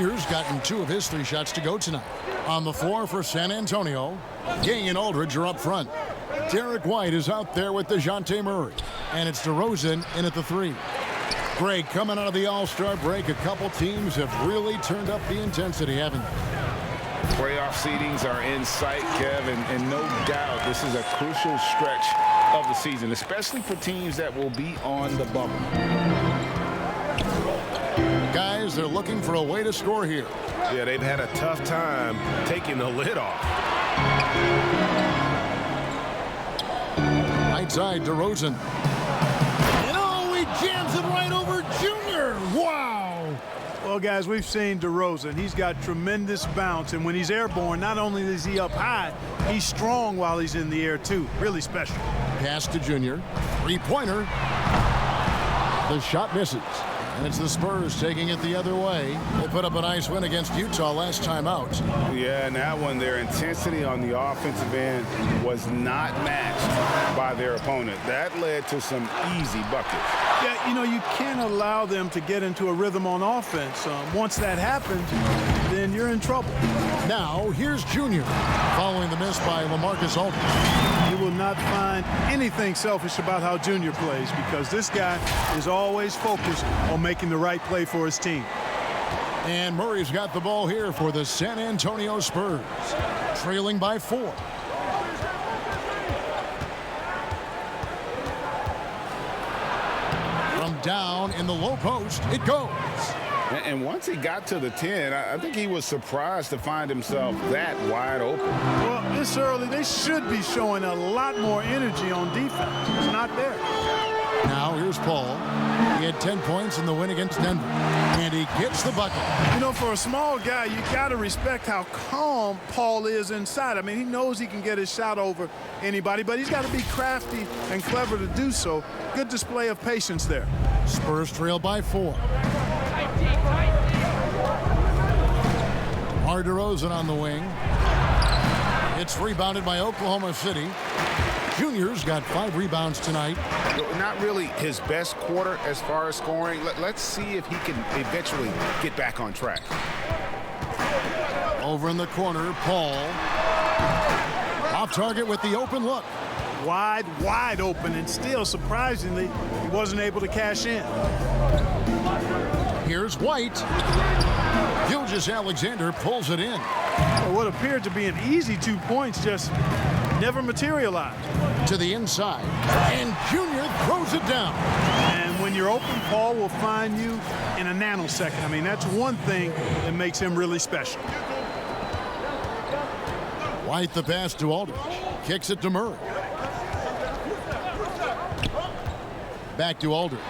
Junior's gotten 2 of his 3 shots to go tonight. On the floor for San Antonio, Gang and Aldridge are up front. Derek White is out there with DeJounte Murray. And it's DeRozan in at the 3. Greg, coming out of the All-Star break, a couple teams have really turned up the intensity, haven't they? Playoff seedings are in sight, Kev, and no doubt this is a crucial stretch of the season, especially for teams that will be on the bubble. Guys, they're looking for a way to score here. Yeah, they've had a tough time taking the lid off. Right side, DeRozan. And oh, he jams it right over Junior. Wow. Well, guys, we've seen DeRozan. He's got tremendous bounce, and when he's airborne, not only is he up high, he's strong while he's in the air, too. Really special. Pass to Junior. 3-pointer. The shot misses. And it's the Spurs taking it the other way. They put up a nice win against Utah last time out. Yeah, and that one, their intensity on the offensive end was not matched by their opponent. That led to some easy buckets. Yeah, you know, you can't allow them to get into a rhythm on offense. Once that happens, then you're in trouble. Now, here's Junior, following the miss by LaMarcus Aldridge. You will not find anything selfish about how Junior plays, because this guy is always focused on making the right play for his team. And Murray's got the ball here for the San Antonio Spurs, trailing by 4. From down in the low post, it goes. And once he got to the 10, I think he was surprised to find himself that wide open. Well, this early, they should be showing a lot more energy on defense. It's not there. Now here's Paul. He had 10 points in the win against Denver, and he gets the bucket. You know, for a small guy, you got to respect how calm Paul is inside. I mean, he knows he can get his shot over anybody, but he's got to be crafty and clever to do so. Good display of patience there. Spurs trail by 4. DeRozan on the wing. It's rebounded by Oklahoma City. Junior's got 5 rebounds tonight. Not really his best quarter as far as scoring. Let's see if he can eventually get back on track. Over in the corner, Paul. Off target with the open look. Wide open, and still, surprisingly, he wasn't able to cash in. Here's White. Gilgeous-Alexander pulls it in. Well, what appeared to be an easy 2 points just never materialized. To the inside, and Junior throws it down. And when you're open, Paul will find you in a nanosecond. I mean, that's one thing that makes him really special. White the pass to Aldridge. Kicks it to Murray. Back to Aldridge.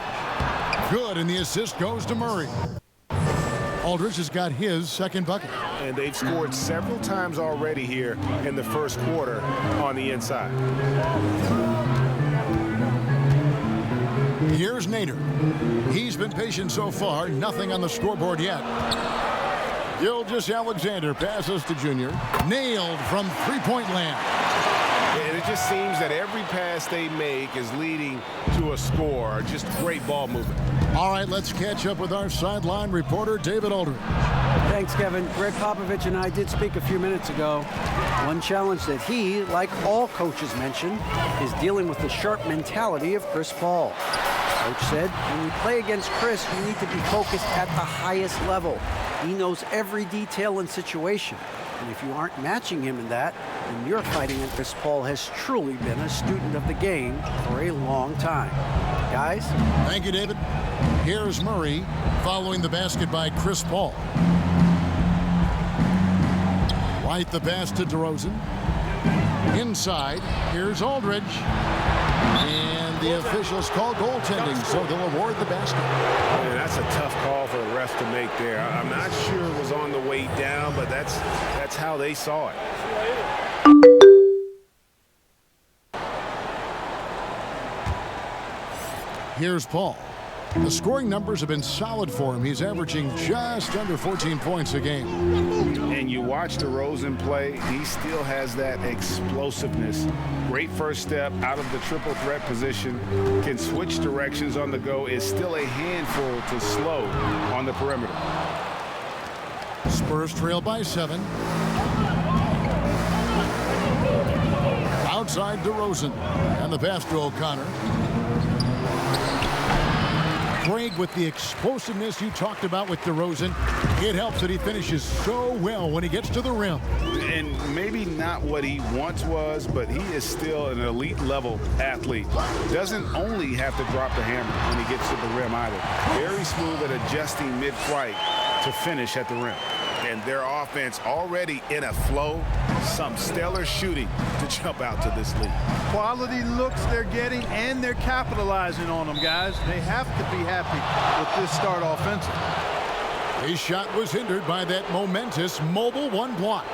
Good, and the assist goes to Murray. Aldridge has got his second bucket. And they've scored several times already here in the first quarter on the inside. Here's Nader. He's been patient so far. Nothing on the scoreboard yet. Gilgeous-Alexander passes to Junior. Nailed from three-point land. And it just seems that every pass they make is leading to a score. Just great ball movement. All right, let's catch up with our sideline reporter, David Aldridge. Thanks, Kevin. Greg Popovich and I did speak a few minutes ago. One challenge that he, like all coaches mention, is dealing with the sharp mentality of Chris Paul. Coach said, when you play against Chris, you need to be focused at the highest level. He knows every detail and situation. And if you aren't matching him in that, then you're fighting him. Chris Paul has truly been a student of the game for a long time. Guys? Thank you, David. Here's Murray following the basket by Chris Paul. White the pass to DeRozan. Inside, here's Aldridge. And the officials call goaltending, so they'll award the basket. Man, that's a tough call for the ref to make there. I'm not sure it was on the way down, but that's how they saw it. Here's Paul. The scoring numbers have been solid for him. He's averaging just under 14 points a game. And you watch DeRozan play, he still has that explosiveness. Great first step out of the triple threat position. Can switch directions on the go. Is still a handful to slow on the perimeter. Spurs trail by 7. Outside DeRozan. And the pass to O'Connor. Craig, with the explosiveness you talked about with DeRozan, it helps that he finishes so well when he gets to the rim. And maybe not what he once was, but he is still an elite level athlete. Doesn't only have to drop the hammer when he gets to the rim either. Very smooth at adjusting mid-flight to finish at the rim. And their offense already in a flow. Some stellar shooting to jump out to this lead. Quality looks they're getting, and they're capitalizing on them, guys. They have to be happy with this start offensively. His shot was hindered by that momentous mobile 1 block.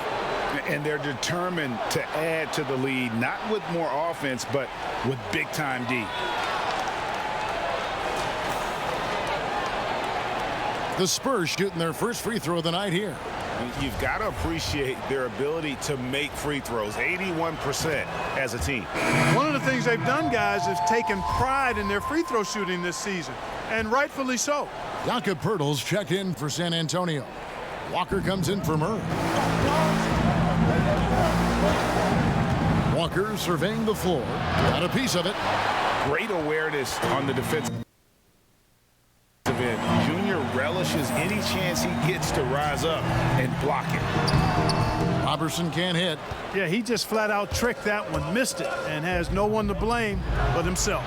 And they're determined to add to the lead, not with more offense, but with big-time D. The Spurs shooting their first free throw of the night here. You've got to appreciate their ability to make free throws, 81% as a team. One of the things they've done, guys, is taken pride in their free throw shooting this season, and rightfully so. Jakob Poeltl's checked in for San Antonio. Walker comes in for Murray. Walker surveying the floor. Got a piece of it. Great awareness on the defensive end. Junior relishes any chance he gets to rise up and block it. Robertson can't hit. Yeah, he just flat out tricked that one, missed it, and has no one to blame but himself.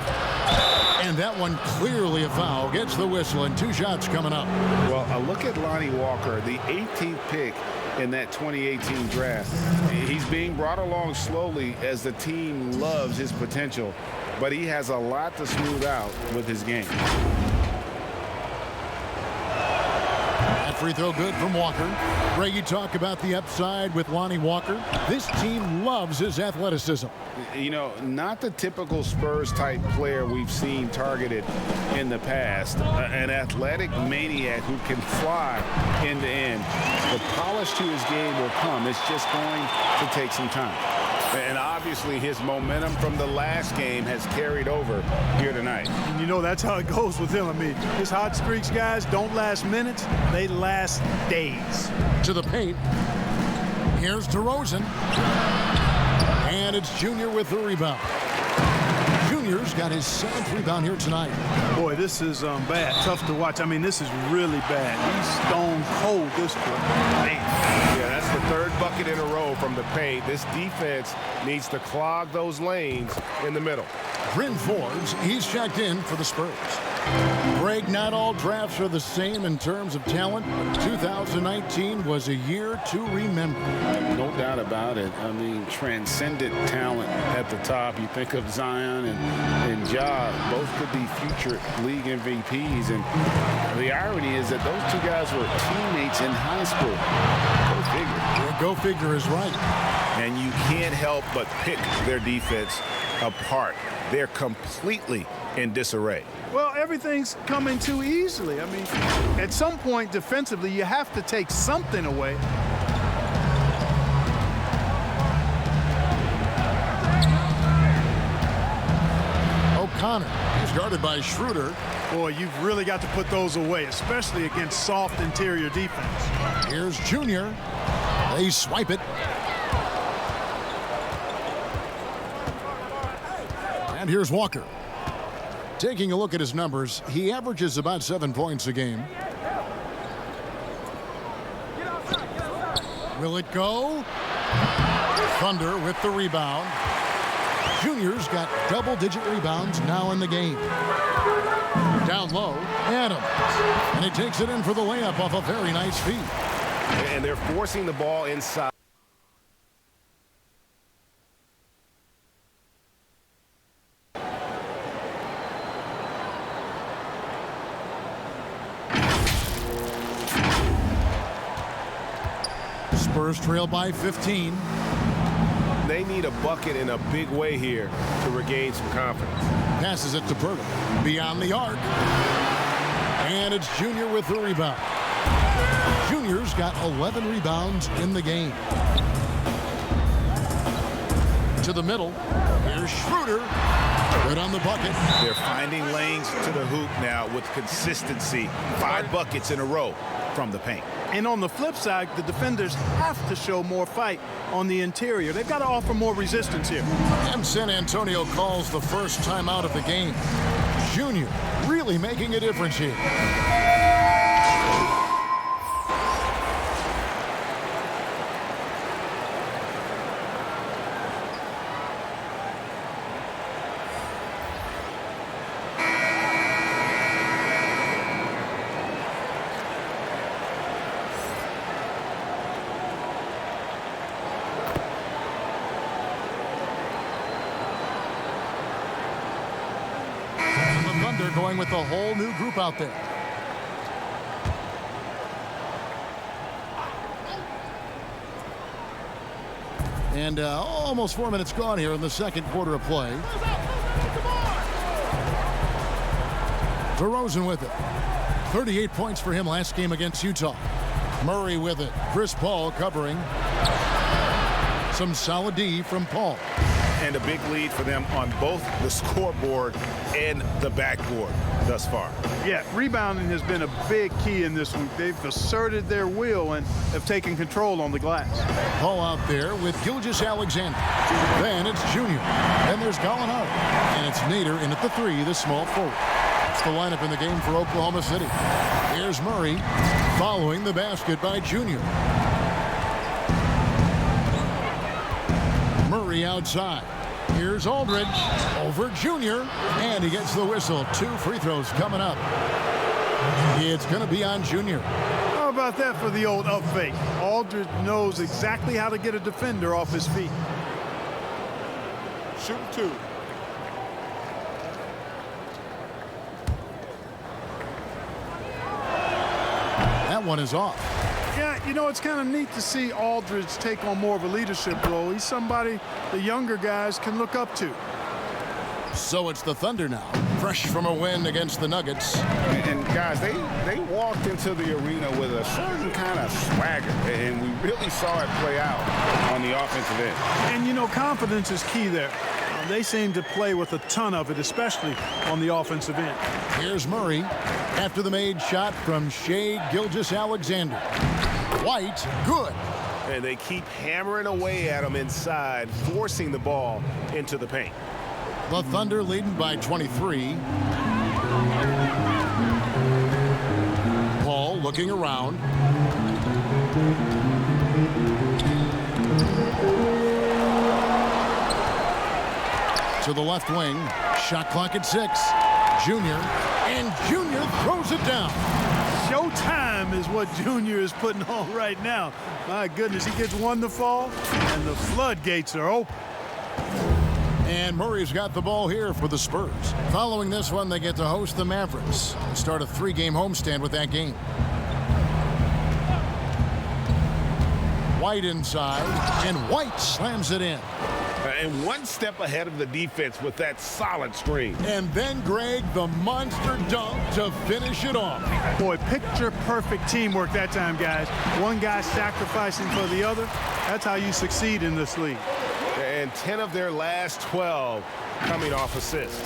And that one clearly a foul. Gets the whistle, and 2 shots coming up. Well, a look at Lonnie Walker, the 18th pick in that 2018 draft. He's being brought along slowly as the team loves his potential, but he has a lot to smooth out with his game. That free throw good from Walker. Greg, you talk about the upside with Lonnie Walker. This team loves his athleticism. You know, not the typical Spurs-type player we've seen targeted in the past. An athletic maniac who can fly end to end. The polish to his game will come. It's just going to take some time. And obviously his momentum from the last game has carried over here tonight. And you know, that's how it goes with him. I mean, his hot streaks, guys, don't last minutes. They last days. To the paint. Here's DeRozan. And it's Junior with the rebound. Junior's got his 7th rebound here tonight. Boy, this is bad. Tough to watch. I mean, this is really bad. He's stone cold this quarter. Man. Yeah, that's the 3rd bucket in a row from the paint. This defense needs to clog those lanes in the middle. Bryn Forbes, he's checked in for the Spurs. Greg, not all drafts are the same in terms of talent, but 2019 was a year to remember. No doubt about it. I mean, transcendent talent at the top. You think of Zion and Ja, both could be future league MVPs. And the irony is that those 2 guys were teammates in high school. Go figure. Yeah, go figure is right. And you can't help but pick their defense apart. They're completely in disarray. Well, everything's coming too easily. I mean, at some point defensively, you have to take something away. O'Connor is guarded by Schroeder. Boy, you've really got to put those away, especially against soft interior defense. Here's Junior. They swipe it. And here's Walker. Taking a look at his numbers, he averages about 7 points a game. Will it go? Thunder with the rebound. Junior's got double-digit rebounds now in the game. Down low, Adams. And he takes it in for the layup off a very nice feed. And they're forcing the ball inside. Spurs trail by 15. They need a bucket in a big way here to regain some confidence. Passes it to Poeltl. Beyond the arc. And it's Junior with the rebound. Junior's got 11 rebounds in the game. To the middle. Here's Schroeder. Good on the bucket. They're finding lanes to the hoop now with consistency. 5 buckets in a row from the paint. And on the flip side, the defenders have to show more fight on the interior. They've got to offer more resistance here. And San Antonio calls the first timeout of the game. Junior really making a difference here. Thunder going with a whole new group out there. And almost 4 minutes gone here in the second quarter of play. DeRozan with it. 38 points for him last game against Utah. Murray with it. Chris Paul covering. Some solid D from Paul. And a big lead for them on both the scoreboard and the backboard thus far. Yeah, rebounding has been a big key in this week. They've asserted their will and have taken control on the glass. Paul out there with Gilgeous-Alexander. Then it's Junior. Then there's Gallinari. And it's Nader in at the 3, the small forward. That's the lineup in the game for Oklahoma City. Here's Murray following the basket by Junior. Murray outside. Here's Aldridge over Junior, and he gets the whistle. 2 free throws coming up. It's going to be on Junior. How about that for the old up fake? Aldridge knows exactly how to get a defender off his feet. Shoot 2. That one is off. Yeah, you know, it's kind of neat to see Aldridge take on more of a leadership role. He's somebody the younger guys can look up to. So it's the Thunder now, fresh from a win against the Nuggets. And guys, they walked into the arena with a certain kind of swagger, and we really saw it play out on the offensive end. And, you know, confidence is key there. They seem to play with a ton of it, especially on the offensive end. Here's Murray after the made shot from Shai Gilgeous-Alexander. White, good. And they keep hammering away at him inside, forcing the ball into the paint. The Thunder leading by 23. Paul looking around. To the left wing. Shot clock at 6. Junior. And Junior throws it down. Showtime is what Junior is putting on right now. My goodness, he gets one to fall, and the floodgates are open. And Murray's got the ball here for the Spurs. Following this one, they get to host the Mavericks and start a 3-game homestand with that game. White inside, and White slams it in. And one step ahead of the defense with that solid screen. And then Greg, the monster dunk to finish it off. Boy, picture-perfect teamwork that time, guys. One guy sacrificing for the other. That's how you succeed in this league. And 10 of their last 12 coming off assists.